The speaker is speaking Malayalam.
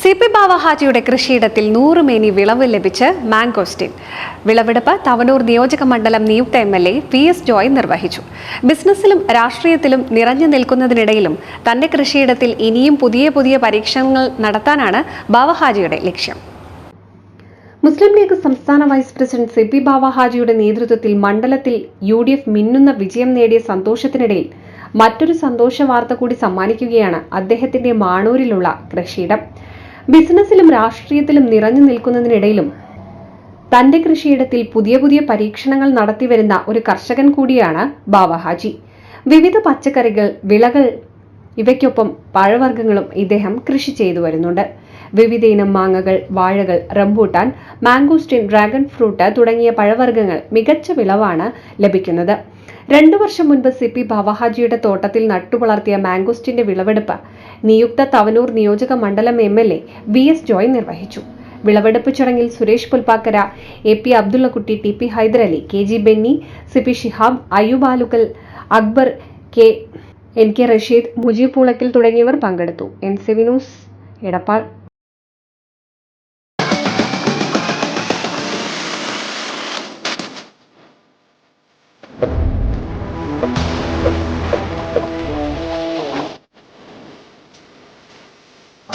സി.പി. ബാവ ഹാജിയുടെ കൃഷിയിടത്തിൽ 100 മേനി വിളവ് ലഭിച്ച് മാംഗോസ്റ്റിൻ. വിളവെടുപ്പ് തവനൂർ നിയോജക മണ്ഡലം നിയുക്ത എം.എൽ.എ. പി.എസ്. ജോയ് നിർവഹിച്ചു. ബിസിനസ്സിലും രാഷ്ട്രീയത്തിലും നിറഞ്ഞു നിൽക്കുന്നതിനിടയിലും തന്റെ കൃഷിയിടത്തിൽ ഇനിയും പുതിയ പരീക്ഷണങ്ങൾ നടത്താനാണ് ബാവ ഹാജിയുടെ ലക്ഷ്യം. മുസ്ലിം ലീഗ് സംസ്ഥാന വൈസ് പ്രസിഡന്റ് സി.പി. ബാവ ഹാജിയുടെ നേതൃത്വത്തിൽ മണ്ഡലത്തിൽ UDF മിന്നുന്ന വിജയം നേടിയ സന്തോഷത്തിനിടയിൽ മറ്റൊരു സന്തോഷ വാർത്ത കൂടി സമ്മാനിക്കുകയാണ് അദ്ദേഹത്തിന്റെ മാണൂരിലുള്ള കൃഷിയിടം. ബിസിനസ്സിലും രാഷ്ട്രീയത്തിലും നിറഞ്ഞു നിൽക്കുന്നതിനിടയിലും തന്റെ കൃഷിയിടത്തിൽ പുതിയ പരീക്ഷണങ്ങൾ നടത്തിവരുന്ന ഒരു കർഷകൻ കൂടിയാണ് ബാവ ഹാജി. വിവിധ പച്ചക്കറികൾ, വിളകൾ ഇവയ്ക്കൊപ്പം പഴവർഗ്ഗങ്ങളും ഇദ്ദേഹം കൃഷി ചെയ്തു വരുന്നുണ്ട്. വിവിധ ഇനം മാങ്ങകൾ, വാഴകൾ, റംബൂട്ടാൻ, മാംഗോസ്റ്റിൻ, ഡ്രാഗൺ ഫ്രൂട്ട് തുടങ്ങിയ പഴവർഗ്ഗങ്ങൾ മികച്ച വിളവാണ് ലഭിക്കുന്നത്. 2 വർഷം മുൻപ് സി.പി. ബാവ ഹാജിയുടെ തോട്ടത്തിൽ നട്ടുവളർത്തിയ മാംഗോസ്റ്റിന്റെ വിളവെടുപ്പ് നിയുക്ത തവനൂർ നിയോജക മണ്ഡലം എം.എൽ.എ. പി.എസ്. ജോയ് നിർവഹിച്ചു. വിളവെടുപ്പ് ചടങ്ങിൽ Suresh പുൽപ്പാക്കര, A.P. Abdullakutty, T.P. Hyderali, K.G. Benny, C.P. Shihab, Ayyub Alukkal, Akbar, N.K. Rasheed, Mujeeb Poolakkal തുടങ്ങിയവർ പങ്കെടുത്തു. NCV news, Edappal.